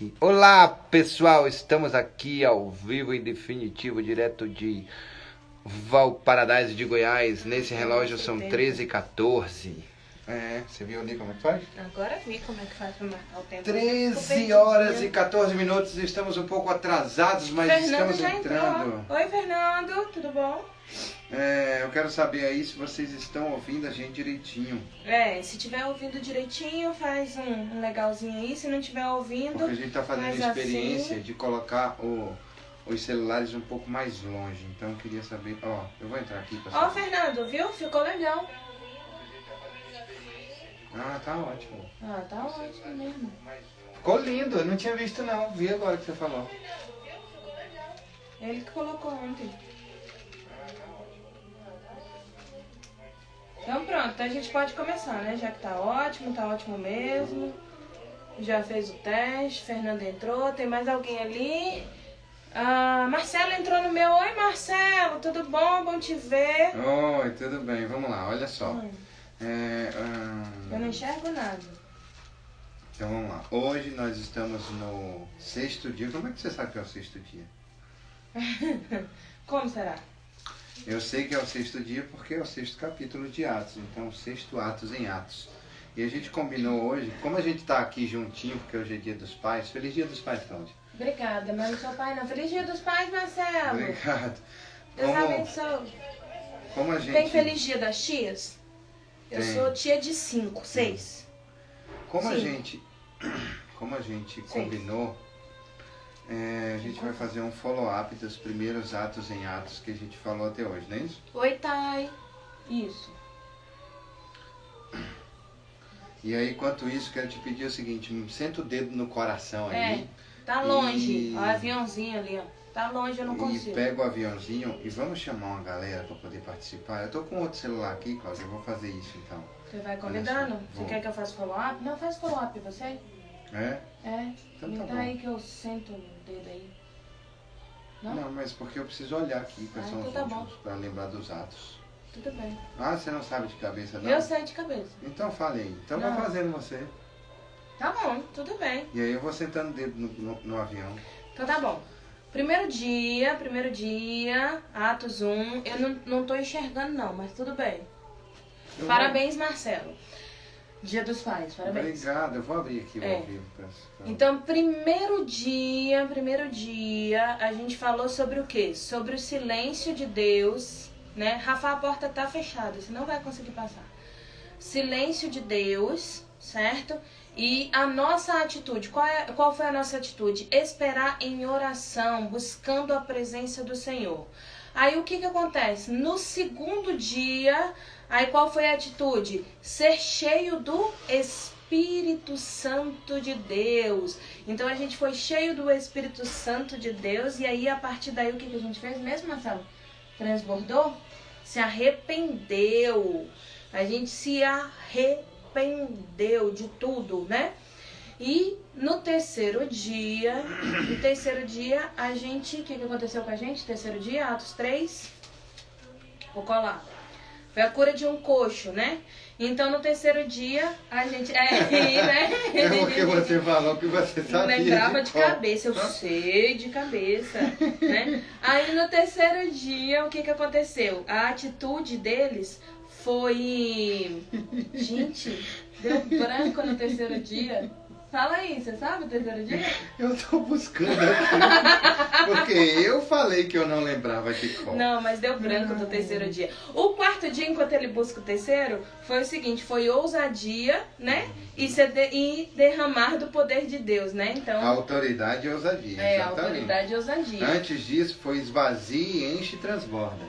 aqui. Olá, pessoal, estamos aqui ao vivo e definitivo, direto de Valparaíso de Goiás. Nesse relógio são 13h14. Você viu ali como é que faz? Agora vi como é que faz pra marcar o tempo. 13h14. Estamos um pouco atrasados, mas Fernando estamos já entrando. Entrou. Oi, Fernando, tudo bom? Eu quero saber aí se vocês estão ouvindo a gente direitinho. Se tiver ouvindo direitinho, faz um legalzinho aí. Se não tiver ouvindo, porque a gente tá fazendo a experiência de colocar os celulares um pouco mais longe. Então eu queria saber. Eu vou entrar aqui, pessoal. Fernando, viu? Ficou legal. Tá ótimo. Tá ótimo mesmo. Ficou lindo, eu não tinha visto não. Vi agora que você falou. Ele que colocou ontem. Então pronto, a gente pode começar, né? Já que tá ótimo mesmo. Já fez o teste, Fernando entrou, tem mais alguém ali. Marcelo entrou no meu. Oi, Marcelo, tudo bom? Bom te ver. Oi, tudo bem, vamos lá, olha só. Eu não enxergo nada. Então vamos lá, hoje nós estamos no 6º dia. Como é que você sabe que é o 6º dia? Como será? Eu sei que é o 6º dia porque é o 6º capítulo de Atos. Então, 6º Atos em Atos. E a gente combinou hoje, como a gente tá aqui juntinho, porque hoje é dia dos pais. Feliz dia dos pais, Cláudia. Obrigada, mas não sou pai não. Feliz dia dos pais, Marcelo. Obrigado. Deus abençoe. Como a gente... Tem feliz dia das tias? Eu sou tia de 5, 6. Como a gente combinou, a gente vai fazer um follow-up dos primeiros atos em Atos que a gente falou até hoje, não é isso? Oi, Thay. Isso. E aí, enquanto isso, quero te pedir o seguinte, senta o dedo no coração aí. Tá longe. Ó, o aviãozinho ali, ó. Tá longe, eu não consigo. E pega o aviãozinho e vamos chamar uma galera para poder participar. Eu tô com outro celular aqui, Cláudia, eu vou fazer isso então. Você vai convidando? Você quer que eu faça follow-up? Não, faz follow-up você. Então Me tá dá bom. aí que eu sento o dedo aí. Não, mas porque eu preciso olhar aqui quais são então os tá últimos, para lembrar dos atos. Tudo bem. Você não sabe de cabeça, não? Eu sei de cabeça. Então fale aí. Então vai fazendo você. Tá bom, tudo bem. E aí eu vou sentando o dedo no avião. Então tá bom. Primeiro dia, Atos 1. Eu não tô enxergando não, mas tudo bem. Parabéns, Marcelo. Dia dos Pais, parabéns. Obrigado, eu vou abrir aqui o ao vivo. Então, primeiro dia, a gente falou sobre o quê? Sobre o silêncio de Deus, né? Rafa, a porta tá fechada, você não vai conseguir passar. Silêncio de Deus, certo? E a nossa atitude, qual foi a nossa atitude? Esperar em oração, buscando a presença do Senhor. Aí o que acontece? No segundo dia, aí qual foi a atitude? Ser cheio do Espírito Santo de Deus. Então a gente foi cheio do Espírito Santo de Deus e aí a partir daí o que a gente fez mesmo, Marcelo? Transbordou? Se arrependeu. A gente se arrependeu de tudo, né? E no terceiro dia, a gente... O que aconteceu com a gente? Terceiro dia, Atos 3. Vou colar. Foi a cura de um coxo, né? Então no terceiro dia, a gente... né? Porque você falou que você sabia. Não lembrava de cabeça, eu sei de cabeça, né? Aí no terceiro dia, o que aconteceu? A atitude deles foi... Gente, deu branco no terceiro dia. Fala aí, você sabe o terceiro dia? Eu tô buscando aqui, porque eu falei que eu não lembrava de qual. Não, mas deu branco do terceiro dia. O quarto dia, enquanto ele busca o terceiro, foi o seguinte, foi ousadia, né? E derramar do poder de Deus, né? Então, Autoridade e ousadia, exatamente. Autoridade e ousadia. Antes disso, foi esvazia, enche e transborda.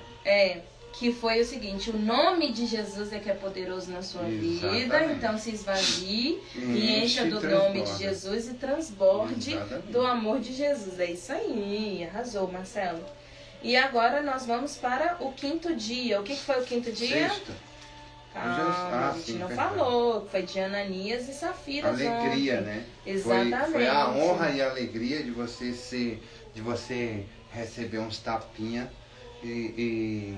Que foi o seguinte, o nome de Jesus é que é poderoso na sua vida, então se esvazie e encha do nome de Jesus e transborde do amor de Jesus. É isso aí, arrasou, Marcelo. E agora nós vamos para o quinto dia. O que foi o quinto dia? Sexto. Calma, a gente não falou, foi de Ananias e Safira. Alegria, né? Exatamente. Foi a honra e a alegria de você receber uns tapinha e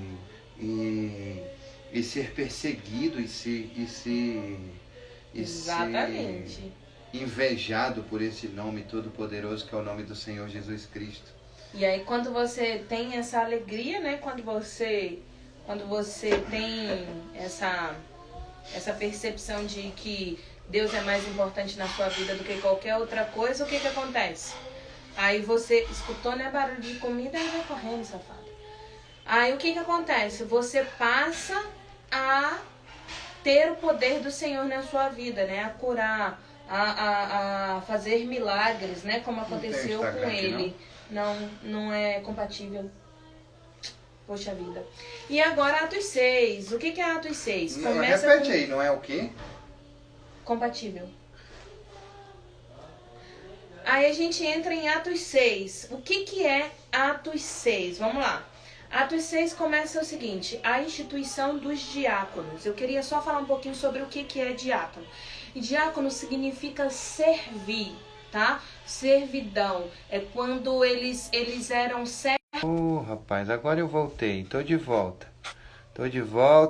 ser perseguido e ser Exatamente. invejado por esse nome todo-poderoso que é o nome do Senhor Jesus Cristo. E aí quando você tem essa alegria, né? Quando você tem essa percepção de que Deus é mais importante na sua vida do que qualquer outra coisa, o que acontece? Aí você escutou, né, barulho de comida e vai correndo, safado. Aí o que acontece? Você passa a ter o poder do Senhor na sua vida, né? A curar, a fazer milagres, né? Como aconteceu com ele. Não é compatível. Poxa vida. E agora Atos 6. O que é Atos 6? Repete aí, não é o quê? Compatível. Aí a gente entra em Atos 6. O que é Atos 6? Vamos lá. Atos 6 começa o seguinte: a instituição dos diáconos. Eu queria só falar um pouquinho sobre o que é diácono. E diácono significa servir, tá? Servidão. É quando eles eram servos. Rapaz, agora eu voltei. Tô de volta,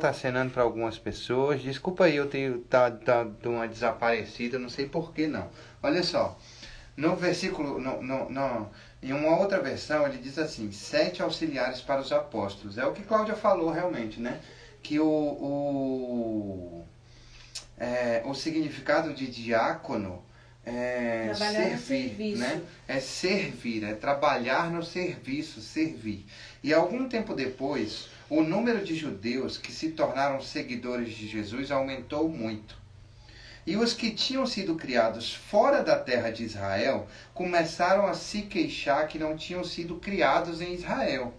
acenando para algumas pessoas. Desculpa aí, eu tenho dado uma desaparecida, não sei por que não. Olha só. No versículo, em uma outra versão, ele diz assim: 7 auxiliares para os apóstolos. É o que Cláudia falou realmente, né? Que o significado de diácono é servir, né? É servir, é trabalhar no serviço, servir. E algum tempo depois, o número de judeus que se tornaram seguidores de Jesus aumentou muito. E os que tinham sido criados fora da terra de Israel começaram a se queixar que não tinham sido criados em Israel.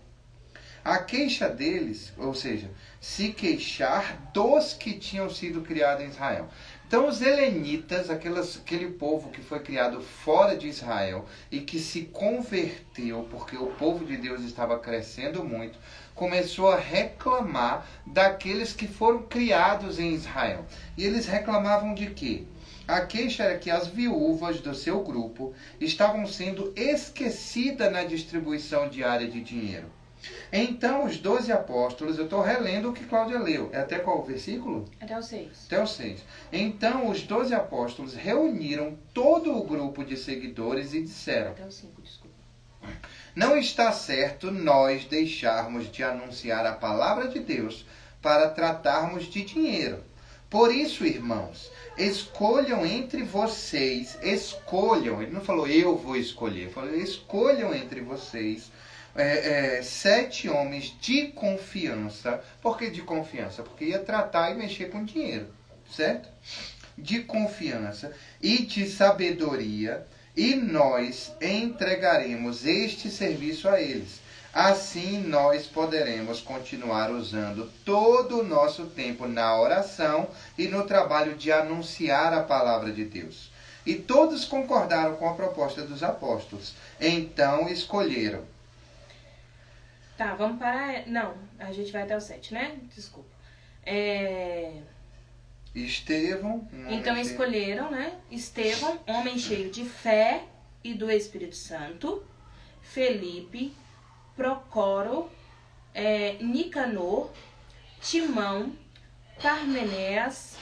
A queixa deles, ou seja, se queixar dos que tinham sido criados em Israel. Então os helenitas, aquele povo que foi criado fora de Israel e que se converteu porque o povo de Deus estava crescendo muito, começou a reclamar daqueles que foram criados em Israel. E eles reclamavam de quê? A queixa era que as viúvas do seu grupo estavam sendo esquecidas na distribuição diária de dinheiro. Então os 12 apóstolos, eu estou relendo o que Cláudia leu. É até qual versículo? Até o 6. Até o 6. Então os 12 apóstolos reuniram todo o grupo de seguidores e disseram: Até o 5, desculpa. Não está certo nós deixarmos de anunciar a palavra de Deus para tratarmos de dinheiro. Por isso, irmãos, escolham entre vocês, ele não falou eu vou escolher, ele falou escolham entre vocês 7 homens de confiança. Por que de confiança? Porque ia tratar e mexer com dinheiro, certo? De confiança e de sabedoria, e nós entregaremos este serviço a eles. Assim nós poderemos continuar usando todo o nosso tempo na oração e no trabalho de anunciar a palavra de Deus. E todos concordaram com a proposta dos apóstolos. Então escolheram. Tá, vamos parar. Não, a gente vai até o 7, né? Desculpa. Estevão. Então escolheram, né? Estevão, homem cheio de fé e do Espírito Santo. Felipe, Procoro, Nicanor, Timão, Parmeneas,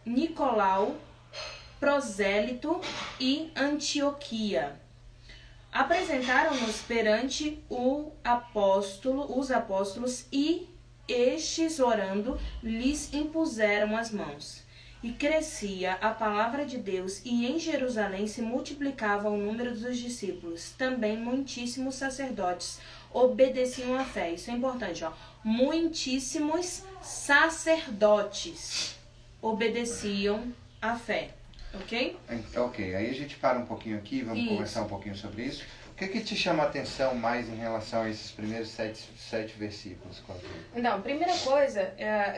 Nicolau, Prosélito e Antioquia. Apresentaram-nos perante os apóstolos, e estes, orando, lhes impuseram as mãos. E crescia a palavra de Deus, e em Jerusalém se multiplicava o número dos discípulos. Também muitíssimos sacerdotes obedeciam à fé. Isso é importante, ó. Muitíssimos sacerdotes obedeciam à fé. Ok? Ok, aí a gente para um pouquinho aqui, vamos conversar um pouquinho sobre isso. O que te chama a atenção mais em relação a esses primeiros sete versículos, Cláudia? Então, a primeira coisa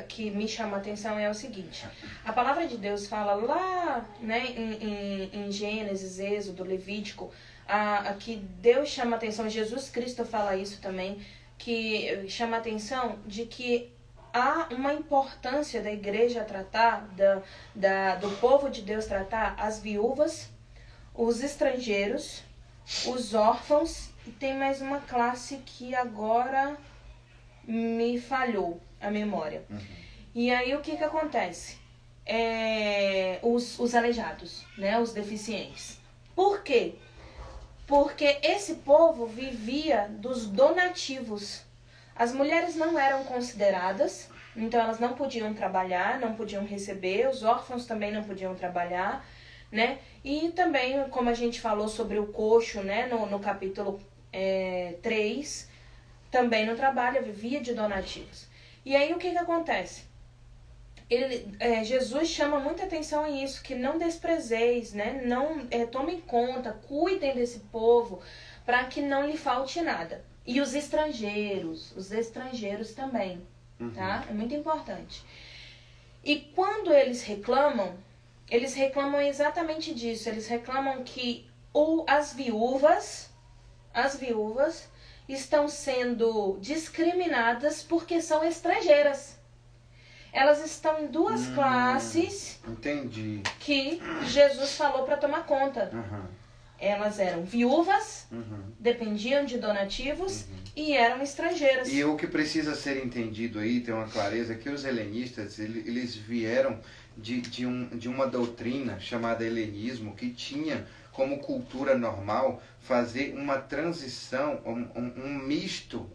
que me chama a atenção é o seguinte. A palavra de Deus fala lá, né, em Gênesis, Êxodo, Levítico, que Deus chama a atenção, Jesus Cristo fala isso também, que chama a atenção de que há uma importância da igreja tratar, do povo de Deus tratar as viúvas, os estrangeiros, os órfãos, e tem mais uma classe que agora me falhou a memória. E aí o que acontece? os aleijados, né? Os deficientes. Por quê? Porque esse povo vivia dos donativos. As mulheres não eram consideradas, então elas não podiam trabalhar, não podiam receber, os órfãos também não podiam trabalhar, né? E também, como a gente falou sobre o coxo, né, no capítulo 3, também não trabalha, vivia de donativos. E aí o que acontece? Jesus chama muita atenção a isso, que não desprezeis, né? Não tomem conta, cuidem desse povo, para que não lhe falte nada. E os estrangeiros também, tá? É muito importante. E quando eles reclamam exatamente disso. Eles reclamam que as viúvas estão sendo discriminadas porque são estrangeiras. Elas estão em duas classes. Entendi. Que Jesus falou para tomar conta. Elas eram viúvas, dependiam de donativos e eram estrangeiras. E o que precisa ser entendido aí, tem uma clareza, que os helenistas, eles vieram de uma doutrina chamada helenismo, que tinha como cultura normal fazer uma transição, um misto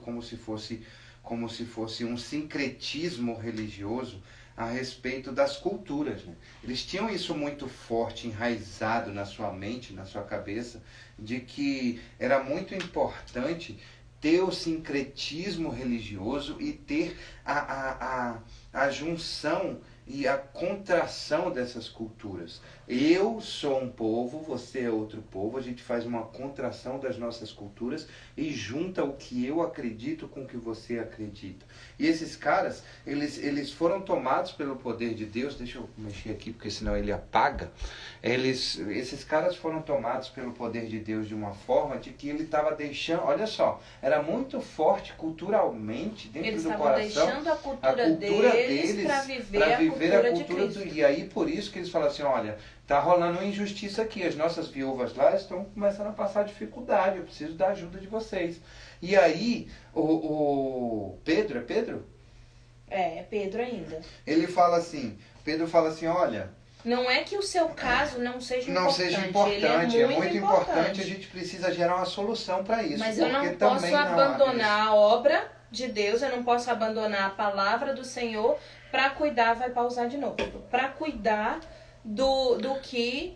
como se fosse um sincretismo religioso a respeito das culturas, né? Eles tinham isso muito forte, enraizado na sua mente, na sua cabeça, de que era muito importante ter o sincretismo religioso e ter a junção e a contração dessas culturas. Eu sou um povo, você é outro povo, a gente faz uma contração das nossas culturas e junta o que eu acredito com o que você acredita. E esses caras, eles foram tomados pelo poder de Deus. Deixa eu mexer aqui, porque senão ele apaga. Esses caras foram tomados pelo poder de Deus de uma forma de que ele estava deixando, olha só, era muito forte culturalmente dentro do coração. Eles estavam deixando a cultura deles para viver a cultura de Cristo. E aí por isso que eles falam assim, olha, tá rolando uma injustiça aqui, as nossas viúvas lá estão começando a passar dificuldade, eu preciso da ajuda de vocês. E aí, o Pedro, é Pedro? É Pedro ainda. Pedro fala assim, olha... Não é que o seu caso não seja importante. Não seja importante, é muito importante, a gente precisa gerar uma solução para isso. Mas eu não posso abandonar a obra de Deus, eu não posso abandonar a palavra do Senhor para cuidar, vai pausar de novo, para cuidar do que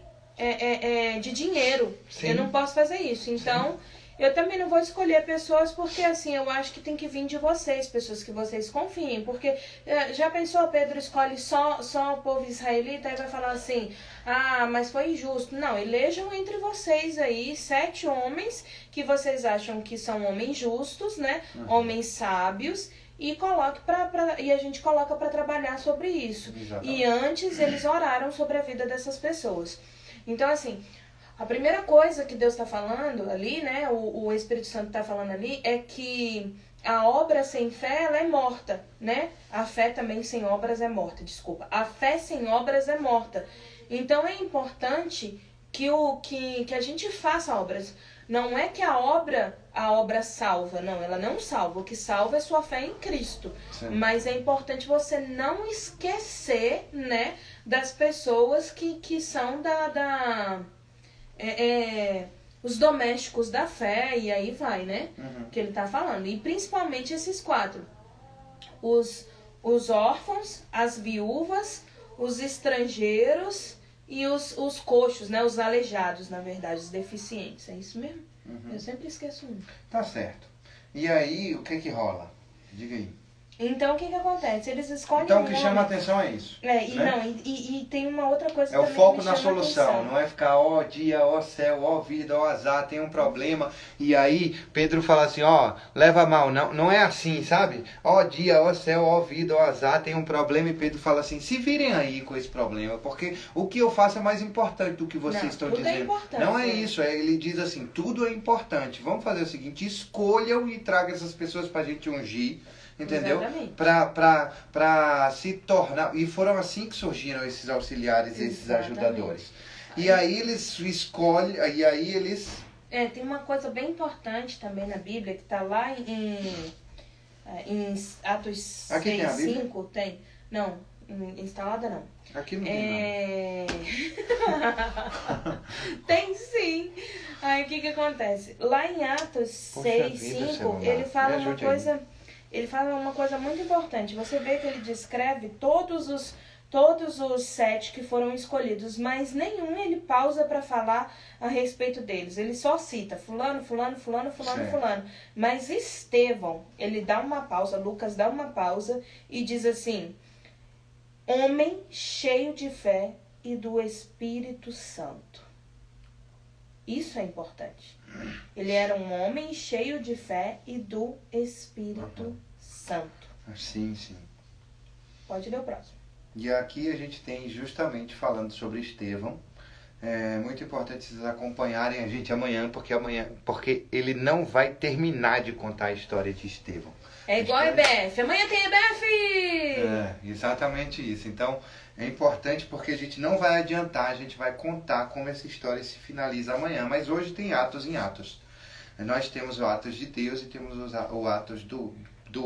de dinheiro. Sim. Eu não posso fazer isso. Então, eu também não vou escolher pessoas porque, assim, eu acho que tem que vir de vocês, pessoas que vocês confiem. Porque, já pensou, Pedro escolhe só o povo israelita e vai falar assim, mas foi injusto. Não, elejam entre vocês aí 7 homens que vocês acham que são homens justos, né? Homens sábios. E a gente coloca para trabalhar sobre isso. Exatamente. E antes eles oraram sobre a vida dessas pessoas. Então, assim, a primeira coisa que Deus está falando ali, né, o Espírito Santo está falando ali, é que a obra sem fé, ela é morta, né? A fé também sem obras é morta, desculpa. A fé sem obras é morta. Então, é importante que a gente faça obras. Não é que a obra salva, não, ela não salva. O que salva é sua fé em Cristo. Sim. Mas é importante você não esquecer, né, das pessoas que são os domésticos da fé, e aí vai, né? Que ele tá falando. E principalmente esses 4. Os órfãos, as viúvas, os estrangeiros e os coxos, né? Os aleijados, na verdade, os deficientes. É isso mesmo? Eu sempre esqueço um. Tá certo. E aí, o que rola? Diga aí. Então, o que acontece? Eles escolhem Então, o que chama a atenção é isso. E tem uma outra coisa também. É o foco na solução, não é ficar, ó dia, ó céu, ó vida, ó azar, tem um problema. E aí, Pedro fala assim, ó, leva mal. Não é assim, sabe? Ó dia, ó céu, ó vida, ó azar, tem um problema. E Pedro fala assim, se virem aí com esse problema, porque o que eu faço é mais importante do que vocês estão dizendo. É importante, não é isso, ele diz assim, tudo é importante. Vamos fazer o seguinte, escolham e tragam essas pessoas pra gente ungir. Entendeu? Para se tornar... E foram assim que surgiram esses auxiliares, esses ajudadores. E aí eles escolhem... E aí eles... tem uma coisa bem importante também na Bíblia, que está lá em Atos 6:5. Tem. Não, instalada não. Aqui não tem Tem sim. Aí o que acontece? Lá em Atos Poxa 6, vida, 5, celular. ele fala Me uma ajude coisa. Ele fala uma coisa muito importante. Você vê que ele descreve todos os 7 que foram escolhidos, mas nenhum ele pausa para falar a respeito deles. Ele só cita fulano, fulano, fulano, fulano, Certo. fulano. Mas Estevão, ele dá uma pausa, Lucas dá uma pausa e diz assim: homem cheio de fé e do Espírito Santo. Isso é importante. Ele era um homem cheio de fé e do Espírito Santo. Sim, sim. Pode ler o próximo. E aqui a gente tem justamente falando sobre Estevão. É muito importante vocês acompanharem a gente amanhã, porque ele não vai terminar de contar a história de Estevão. É igual a EBF. Amanhã tem EBF! É, exatamente isso. Então, é importante porque a gente não vai adiantar, a gente vai contar como essa história se finaliza amanhã. Mas hoje tem atos em atos. Nós temos o atos de Deus e temos o atos do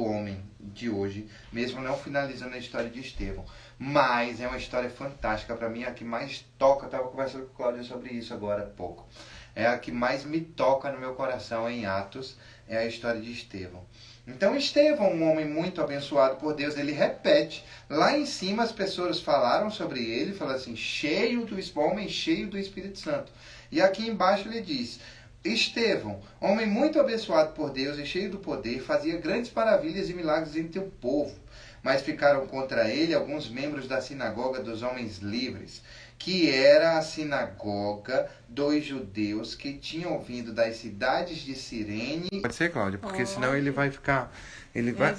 homem de hoje, mesmo não finalizando a história de Estevão. Mas é uma história fantástica, para mim, a que mais toca. Eu estava conversando com o Cláudio sobre isso agora há pouco. É a que mais me toca no meu coração em Atos, é a história de Estevão. Então Estevão, um homem muito abençoado por Deus, ele repete. Lá em cima as pessoas falaram sobre ele, falaram assim, homem cheio do Espírito Santo. E aqui embaixo ele diz: Estevão, homem muito abençoado por Deus e cheio do poder, fazia grandes maravilhas e milagres entre o povo. Mas ficaram contra ele alguns membros da sinagoga dos homens livres, que era a sinagoga dos judeus que tinham vindo das cidades de Cirene. Pode ser, Cláudia, porque senão ele vai ficar...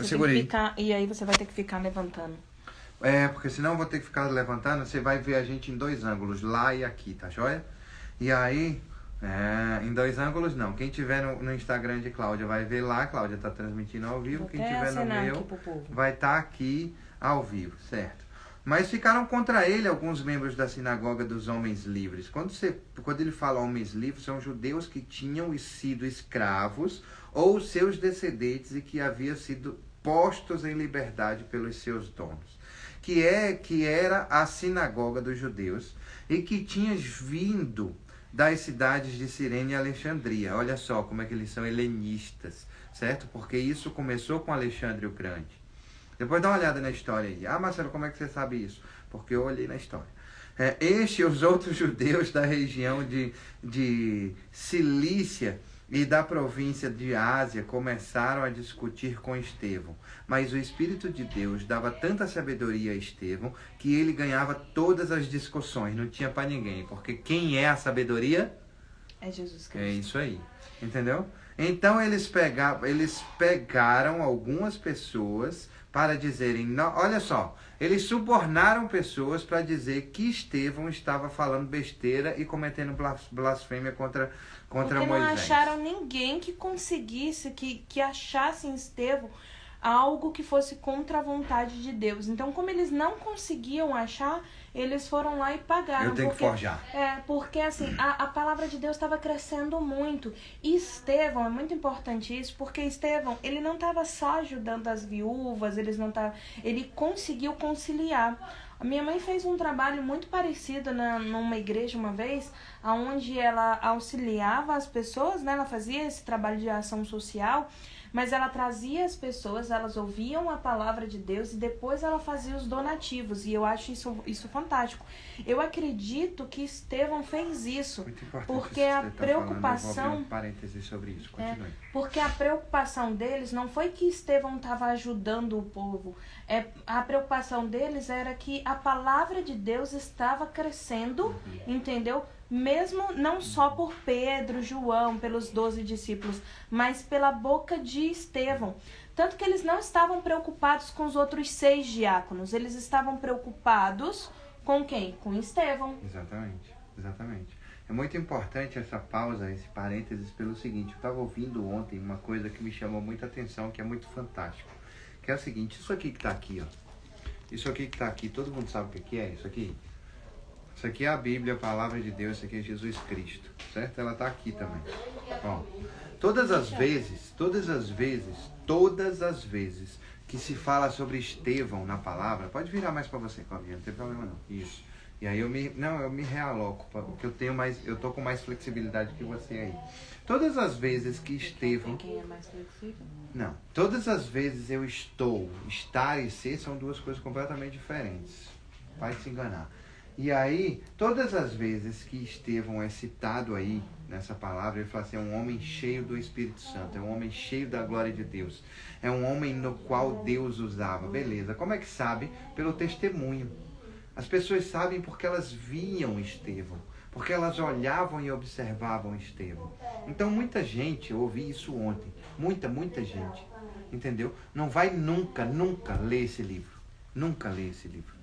Segurei. E aí você vai ter que ficar levantando. É, porque senão eu vou ter que ficar levantando. Você vai ver a gente em 2 ângulos, lá e aqui, tá joia? E aí... em 2 ângulos não. Quem tiver no Instagram de Cláudia vai ver lá. Cláudia está transmitindo ao vivo. Quem tiver no meu vai estar aqui ao vivo, certo? Mas ficaram contra ele alguns membros da sinagoga dos homens livres. Quando ele fala homens livres, são judeus que tinham sido escravos ou seus descendentes e que haviam sido postos em liberdade pelos seus donos. Que era a sinagoga dos judeus e que tinha vindo das cidades de Cirene e Alexandria. Olha só como é que eles são helenistas, certo? Porque isso começou com Alexandre o Grande. Depois dá uma olhada na história aí. Ah, Marcelo, como é que você sabe isso? Porque eu olhei na história. Este e os outros judeus da região de Cilícia e da província de Ásia começaram a discutir com Estevão. Mas o Espírito de Deus dava tanta sabedoria a Estevão que ele ganhava todas as discussões. Não tinha para ninguém. Porque quem é a sabedoria? É Jesus Cristo. É isso aí. Entendeu? Então eles pegaram algumas pessoas para dizerem... Não, olha só. Eles subornaram pessoas para dizer que Estevão estava falando besteira e cometendo blasfêmia contra Moisés. Não acharam ninguém que conseguisse, que achasse em Estevão algo que fosse contra a vontade de Deus. Então, como eles não conseguiam achar, eles foram lá e pagaram. Eu tenho que forjar. Porque assim, a palavra de Deus estava crescendo muito. E Estevão, é muito importante isso, porque Estevão, ele não estava só ajudando as viúvas, ele conseguiu conciliar. A minha mãe fez um trabalho muito parecido numa igreja uma vez, onde ela auxiliava as pessoas, né? Ela fazia esse trabalho de ação social, mas ela trazia as pessoas, elas ouviam a palavra de Deus e depois ela fazia os donativos. E eu acho isso fantástico. Eu acredito que Estevão fez isso. Muito importante porque isso que a você tá preocupação... falando. Eu vou abrir um parênteses sobre isso. Continue. Porque a preocupação deles não foi que Estevão estava ajudando o povo. A preocupação deles era que a palavra de Deus estava crescendo, entendeu? Mesmo não só por Pedro, João, pelos 12 discípulos, mas pela boca de Estevão. Tanto que eles não estavam preocupados com os outros 6 diáconos. Eles estavam preocupados com quem? Com Estevão. Exatamente. É muito importante essa pausa, esse parênteses, pelo seguinte. Eu estava ouvindo ontem uma coisa que me chamou muita atenção, que é muito fantástico. Que é o seguinte, isso aqui que está aqui, ó. Isso aqui que está aqui, todo mundo sabe o que é isso aqui? Isso aqui é a Bíblia, a Palavra de Deus, isso aqui é Jesus Cristo, certo? Ela está aqui também. Ó, todas as vezes que se fala sobre Estevão na palavra, pode virar mais para você, Claudinha, não tem problema não. Isso. E aí eu me realoco, porque eu tô com mais flexibilidade que você aí. Todas as vezes que Estevão... Quem é mais flexível? Não, todas as vezes eu estar e ser são duas coisas completamente diferentes. Vai se enganar. E aí, todas as vezes que Estevão é citado aí, nessa palavra, ele fala assim, é um homem cheio do Espírito Santo, é um homem cheio da glória de Deus, é um homem no qual Deus usava. Beleza, como é que sabe? Pelo testemunho. As pessoas sabem porque elas viam Estevão, porque elas olhavam e observavam Estevão. Então muita gente, eu ouvi isso ontem, muita gente, entendeu? Não vai nunca ler esse livro. Nunca ler esse livro.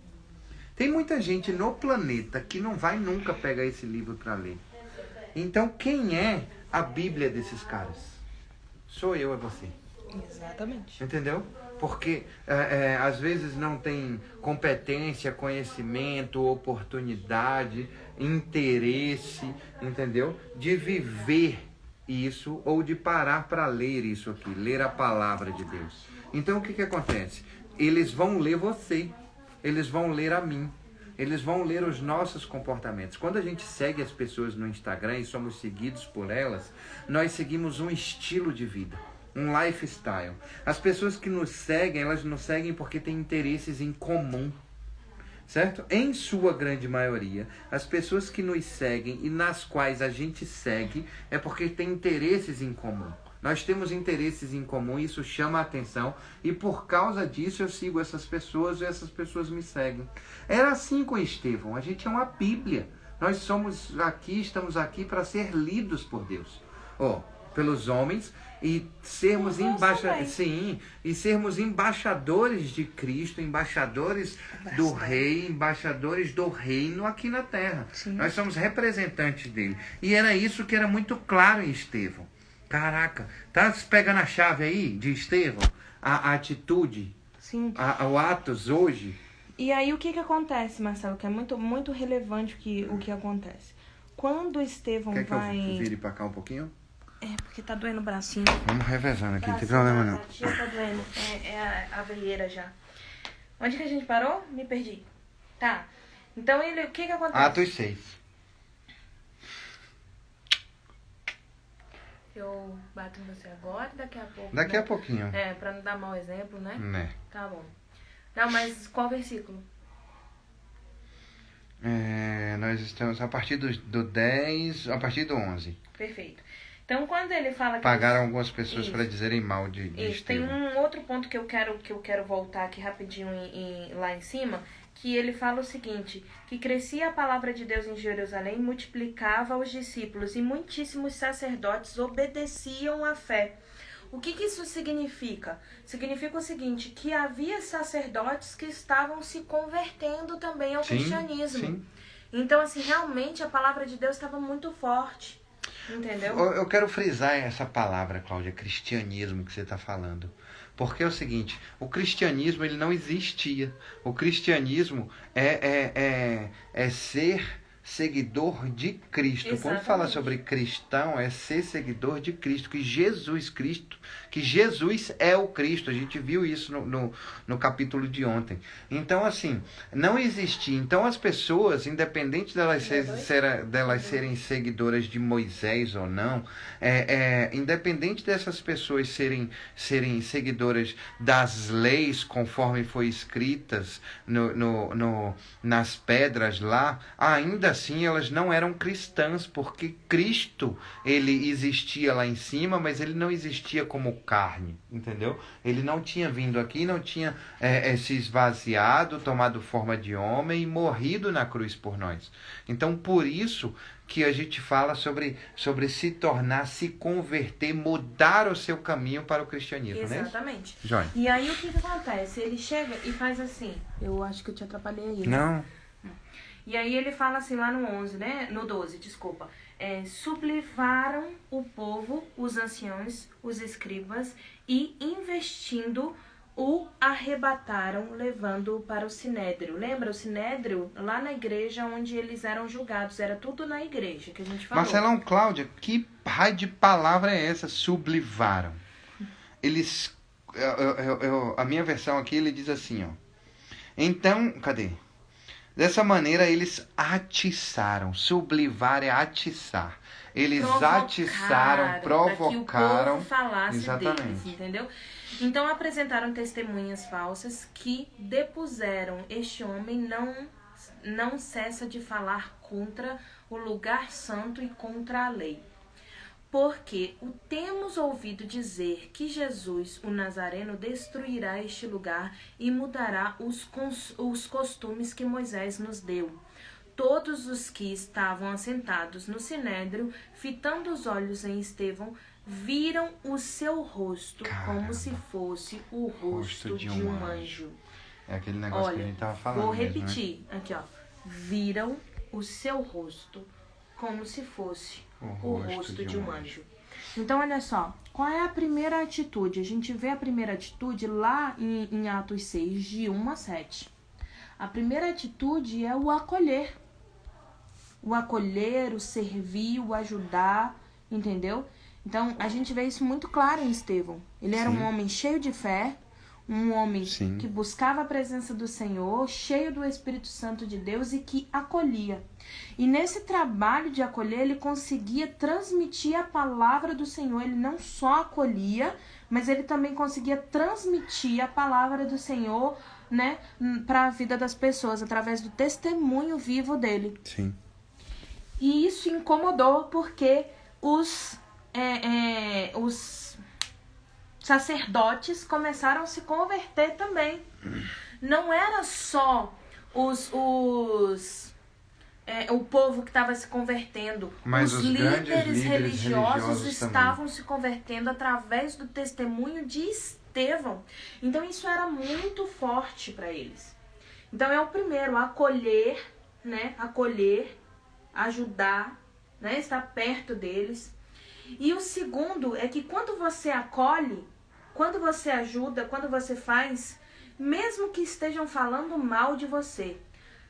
Tem muita gente no planeta que não vai nunca pegar esse livro para ler. Então quem é a Bíblia desses caras? Sou eu, é você. Exatamente. Entendeu? Porque às vezes não tem competência, conhecimento, oportunidade, interesse, entendeu? De viver isso ou de parar para ler isso aqui, ler a palavra de Deus. Então o que acontece? Eles vão ler você, eles vão ler a mim, eles vão ler os nossos comportamentos. Quando a gente segue as pessoas no Instagram e somos seguidos por elas, nós seguimos um estilo de vida. Um lifestyle. As pessoas que nos seguem, elas nos seguem porque têm interesses em comum. Certo? Em sua grande maioria, as pessoas que nos seguem e nas quais a gente segue é porque tem interesses em comum. Nós temos interesses em comum, isso chama a atenção e por causa disso eu sigo essas pessoas e essas pessoas me seguem. Era assim com Estevão, a gente é uma Bíblia. Nós estamos aqui para ser lidos por Deus. Pelos homens e sermos embaixadores de Cristo, embaixadores do Rei, embaixadores do reino aqui na terra. Sim. Nós somos representantes dele. E era isso que era muito claro em Estevão. Caraca, tá pegando a chave aí de Estevão? A atitude, sim. O Atos hoje. E aí o que acontece, Marcelo, que é muito relevante o que acontece. Quando Estevão vai... Quer que eu vire pra cá um pouquinho? Porque tá doendo o bracinho. Vamos revezando aqui, não tem problema não. Tá doendo. É a veieira já. Onde que a gente parou? Me perdi. Tá. Então o que acontece? Atos 6. Eu bato em você agora e daqui a pouco. Daqui a pouquinho. Pra não dar mau exemplo, né? Né. Tá bom. Não, mas qual versículo? Nós estamos a partir do 10, a partir do 11. Perfeito. Então, quando ele fala que... Pagaram algumas pessoas para dizerem mal de Estevão. Tem um outro ponto que eu quero voltar aqui rapidinho lá em cima, que ele fala o seguinte, que crescia a palavra de Deus em Jerusalém, multiplicava os discípulos e muitíssimos sacerdotes obedeciam à fé. O que isso significa? Significa o seguinte, que havia sacerdotes que estavam se convertendo também ao cristianismo. Sim. Então, assim, realmente a palavra de Deus estava muito forte. Entendeu? Eu quero frisar essa palavra, Cláudia, cristianismo que você está falando. Porque é o seguinte, o cristianismo ele não existia. O cristianismo é ser seguidor de Cristo. Exatamente. Quando fala sobre cristão, é ser seguidor de Cristo, que Jesus é o Cristo. A gente viu isso no capítulo de ontem. Então, assim, não existia. Então, as pessoas, independente delas serem seguidoras de Moisés ou não, independente dessas pessoas serem seguidoras das leis, conforme foi escritas nas pedras lá, ainda assim elas não eram cristãs, porque Cristo, ele existia lá em cima, mas ele não existia como carne, entendeu? Ele não tinha vindo aqui, não tinha se esvaziado, tomado forma de homem e morrido na cruz por nós. Então, por isso que a gente fala sobre se tornar, se converter, mudar o seu caminho para o cristianismo, né? Exatamente. Joia. E aí o que acontece? Ele chega e faz assim, eu acho que eu te atrapalhei aí. Não. E aí ele fala assim lá no 11, né? No 12, desculpa. Sublimaram o povo, os anciãos, os escribas, e investindo o arrebataram, levando-o para o Sinédrio. Lembra o Sinédrio? Lá na igreja onde eles eram julgados. Era tudo na igreja que a gente falou. Marcelão, Cláudia, que raio de palavra é essa? Sublimaram. Eles a minha versão aqui, ele diz assim, ó. Então, cadê? Dessa maneira eles atiçaram. Sublivar é atiçar. Eles atiçaram, provocaram. Para que o povo falasse exatamente. Deles, entendeu? Então apresentaram testemunhas falsas que depuseram este homem não cessa de falar contra o lugar santo e contra a lei. Porque o temos ouvido dizer que Jesus, o Nazareno, destruirá este lugar e mudará os costumes que Moisés nos deu. Todos os que estavam assentados no sinédrio, fitando os olhos em Estevão, viram o seu rosto. Caramba, como se fosse o rosto de um anjo. É aquele negócio que a gente estava falando. Vou repetir, né? Aqui ó. Viram o seu rosto como se fosse o rosto de um anjo. Então, olha só, qual é a primeira atitude? A gente vê a primeira atitude lá em Atos 6, de 1 a 7. A primeira atitude é o acolher. O acolher, o servir, o ajudar, entendeu? Então, a gente vê isso muito claro em Estevão. Ele era um homem cheio de fé, um homem que buscava a presença do Senhor, cheio do Espírito Santo de Deus e que acolhia. E nesse trabalho de acolher, ele conseguia transmitir a palavra do Senhor. Ele não só acolhia, mas ele também conseguia transmitir a palavra do Senhor, né, para a vida das pessoas, através do testemunho vivo dele. Sim. E isso incomodou porque os sacerdotes começaram a se converter também. Não era só o povo que estava se convertendo. Mas os líderes religiosos estavam se convertendo através do testemunho de Estevão. Então isso era muito forte para eles. Então é o primeiro, acolher, né? Acolher, ajudar, né? Estar perto deles. E o segundo é que quando você acolhe, quando você ajuda, quando você faz, mesmo que estejam falando mal de você,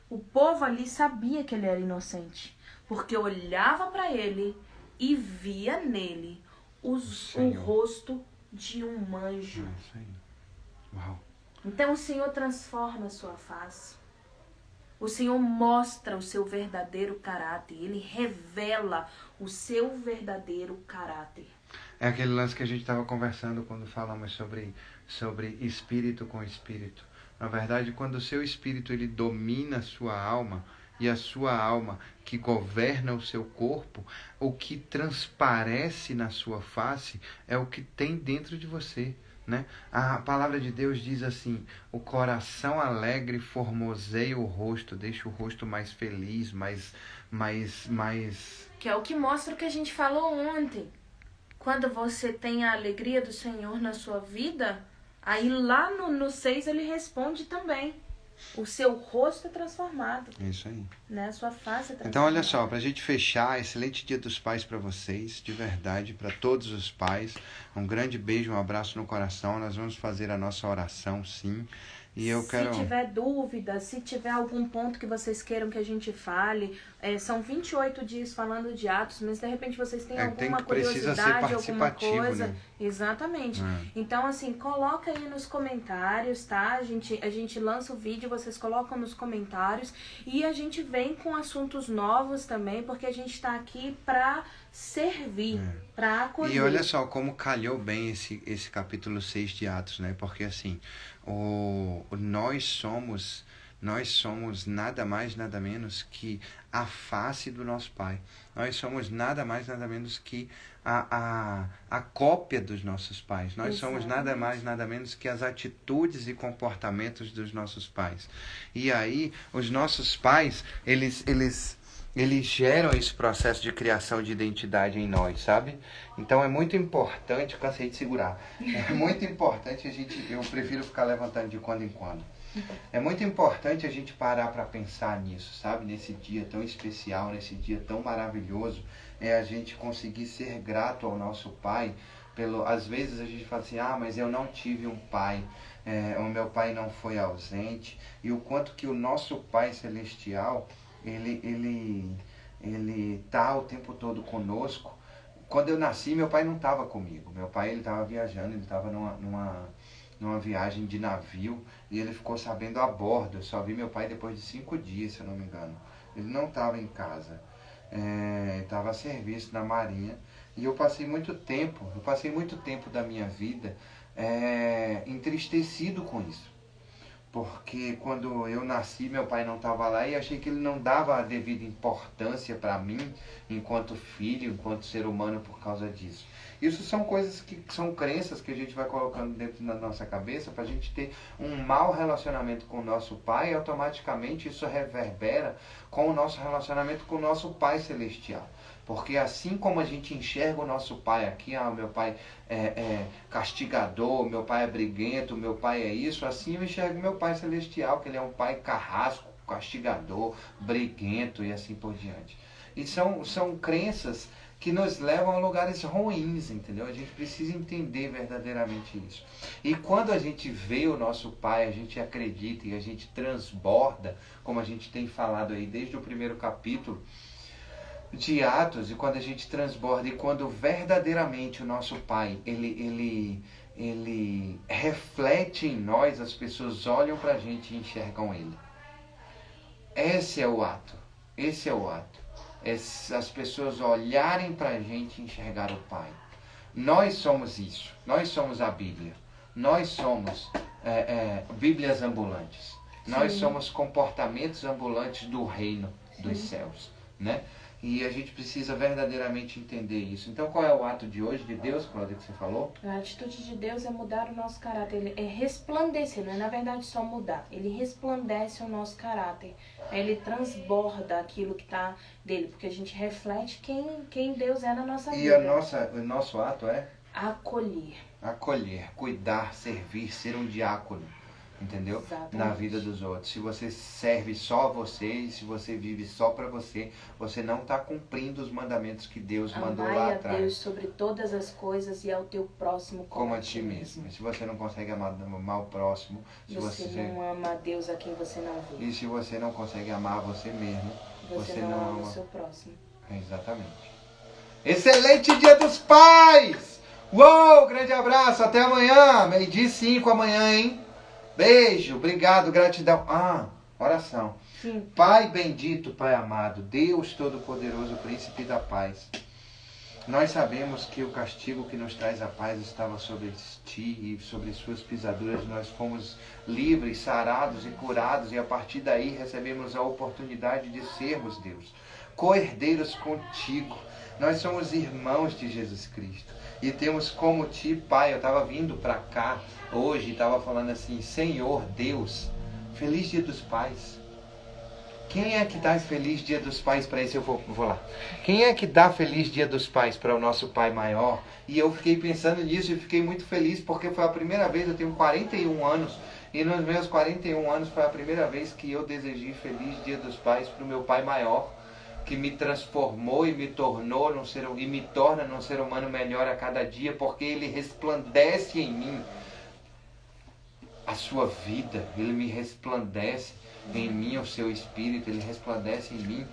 o povo ali sabia que ele era inocente, porque olhava para ele e via nele o rosto de um anjo. Uau. Então o Senhor transforma a sua face. O Senhor mostra o seu verdadeiro caráter. Ele revela o seu verdadeiro caráter. É aquele lance que a gente estava conversando quando falamos sobre espírito com espírito. Na verdade, quando o seu espírito ele domina a sua alma, e a sua alma que governa o seu corpo, o que transparece na sua face é o que tem dentro de você. Né? A palavra de Deus diz assim: o coração alegre formoseia o rosto, deixa o rosto mais feliz, mais... Que é o que mostra o que a gente falou ontem. Quando você tem a alegria do Senhor na sua vida, aí lá no 6 ele responde também. O seu rosto é transformado. É isso aí. Né? A sua face é transformada. Então, olha só, pra gente fechar, excelente Dia dos Pais para vocês, de verdade, para todos os pais. Um grande beijo, um abraço no coração. Nós vamos fazer a nossa oração, sim. E eu quero... Se tiver dúvida, se tiver algum ponto que vocês queiram que a gente fale, são 28 dias falando de Atos, mas de repente vocês têm alguma curiosidade, alguma coisa. Né? Exatamente. Então, assim, coloca aí nos comentários, tá? A gente lança o vídeo, vocês colocam nos comentários e a gente vem com assuntos novos também, porque a gente tá aqui pra servir, pra acolher. E olha só como calhou bem esse capítulo 6 de Atos, né? Porque assim, nós somos nada mais, nada menos que a face do nosso Pai. Nós somos nada mais, nada menos que a cópia dos nossos pais. Nós somos nada mais, nada menos que as atitudes e comportamentos dos nossos pais. E aí, os nossos pais, eles geram esse processo de criação de identidade em nós, sabe? Então é muito importante, cansei de segurar, é muito importante eu prefiro ficar levantando de quando em quando. É muito importante a gente parar para pensar nisso, sabe? Nesse dia tão especial, nesse dia tão maravilhoso, a gente conseguir ser grato ao nosso Pai. Às vezes a gente fala assim, mas eu não tive um pai, o meu pai não foi ausente, e o quanto que o nosso Pai Celestial, ele tá o tempo todo conosco, quando eu nasci, meu pai não estava comigo. Meu pai, ele estava viajando, ele estava numa viagem de navio e ele ficou sabendo a bordo. Eu só vi meu pai depois de 5 dias, se eu não me engano. Ele não estava em casa, estava a serviço na marinha. E eu passei muito tempo da minha vida entristecido com isso. Porque quando eu nasci, meu pai não estava lá e achei que ele não dava a devida importância para mim, enquanto filho, enquanto ser humano, por causa disso. Isso são coisas que são crenças que a gente vai colocando dentro da nossa cabeça para a gente ter um mau relacionamento com o nosso pai, e automaticamente isso reverbera com o nosso relacionamento com o nosso Pai Celestial. Porque assim como a gente enxerga o nosso pai aqui, meu pai é castigador, meu pai é briguento, meu pai é isso, assim eu enxergo meu Pai Celestial, que ele é um pai carrasco, castigador, briguento e assim por diante. E são crenças que nos levam a lugares ruins, entendeu? A gente precisa entender verdadeiramente isso. E quando a gente vê o nosso pai, a gente acredita e a gente transborda, como a gente tem falado aí desde o primeiro capítulo de Atos, e quando a gente transborda e quando verdadeiramente o nosso Pai ele reflete em nós, as pessoas olham pra gente e enxergam Ele. Esse é o ato. As pessoas olharem pra gente e enxergar o Pai. Nós somos isso. Nós somos a Bíblia. Nós somos Bíblias ambulantes. Nós somos comportamentos ambulantes do reino dos céus, né? E a gente precisa verdadeiramente entender isso. Então, qual é o ato de hoje de Deus, Cláudia, que você falou? A atitude de Deus é mudar o nosso caráter. Ele é resplandecer, não é na verdade só mudar. Ele resplandece o nosso caráter. Ele transborda aquilo que está dele, porque a gente reflete quem Deus é na nossa vida. E o nosso ato é? Acolher. Acolher, cuidar, servir, ser um diácono. Entendeu? Exatamente. Na vida dos outros. Se você serve só a você e se você vive só para você, você não está cumprindo os mandamentos que Deus mandou lá atrás. Amai a Deus sobre todas as coisas e ao teu próximo como a ti mesmo. E se você não consegue amar o próximo, você não ama a Deus a quem você não vê. E se você não consegue amar você mesmo, você não ama o seu próximo. Exatamente. Excelente Dia dos Pais! Uou, grande abraço, até amanhã, 12:05 amanhã, hein? Beijo, obrigado, gratidão. Oração. Sim. Pai bendito, Pai amado, Deus Todo-Poderoso, Príncipe da Paz. Nós sabemos que o castigo que nos traz a paz estava sobre ti e sobre suas pisaduras. Nós fomos livres, sarados e curados, e a partir daí recebemos a oportunidade de sermos, Deus, co-herdeiros contigo. Nós somos irmãos de Jesus Cristo. E temos como ti, Pai. Eu estava vindo para cá hoje e estava falando assim: Senhor Deus, feliz Dia dos Pais. Quem é que dá feliz Dia dos Pais para esse? Eu vou lá. Quem é que dá feliz Dia dos Pais para o nosso Pai maior? E eu fiquei pensando nisso e fiquei muito feliz porque foi a primeira vez, eu tenho 41 anos, e nos meus 41 anos foi a primeira vez que eu desejei feliz Dia dos Pais para o meu Pai maior, que me transformou e me tornou e me torna num ser humano melhor a cada dia, porque Ele resplandece em mim a sua vida, Ele me resplandece em mim o seu Espírito, Ele resplandece em mim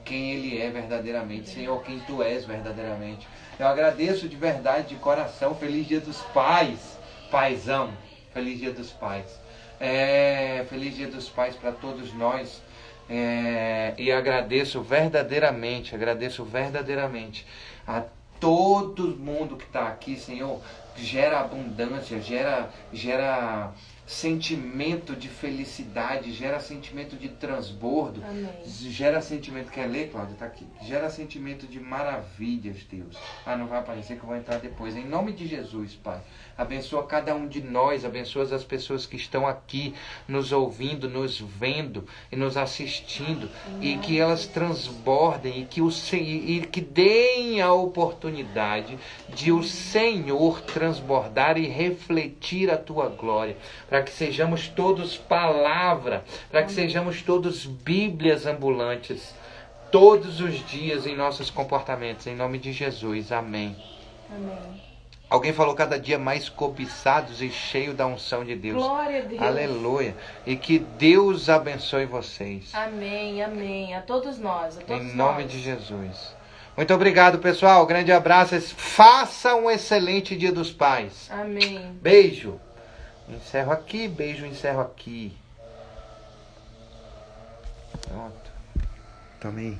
quem Ele é verdadeiramente, Senhor, quem Tu és verdadeiramente. Eu agradeço de verdade, de coração. Feliz Dia dos Pais, Paizão, feliz Dia dos Pais. Feliz Dia dos Pais para todos nós. E agradeço verdadeiramente a todo mundo que está aqui, Senhor. Gera abundância, gera sentimento de felicidade, gera sentimento de transbordo. Amém. Gera sentimento, quer ler, Cláudia? Está aqui. Gera sentimento de maravilhas, Deus. Não vai aparecer que eu vou entrar depois. Em nome de Jesus, Pai. Abençoa cada um de nós, abençoa as pessoas que estão aqui nos ouvindo, nos vendo e nos assistindo, e que elas transbordem e que deem a oportunidade de o Senhor transbordar e refletir a Tua glória, para que sejamos todos palavra, para que sejamos todos Bíblias ambulantes, todos os dias em nossos comportamentos, em nome de Jesus, amém. Amém. Alguém falou cada dia mais cobiçados e cheio da unção de Deus. Glória a Deus. Aleluia. E que Deus abençoe vocês. Amém, amém. A todos nós. Em nome de Jesus. Muito obrigado, pessoal. Grande abraço. Faça um excelente Dia dos Pais. Amém. Beijo. Encerro aqui, beijo, encerro aqui. Pronto. Também.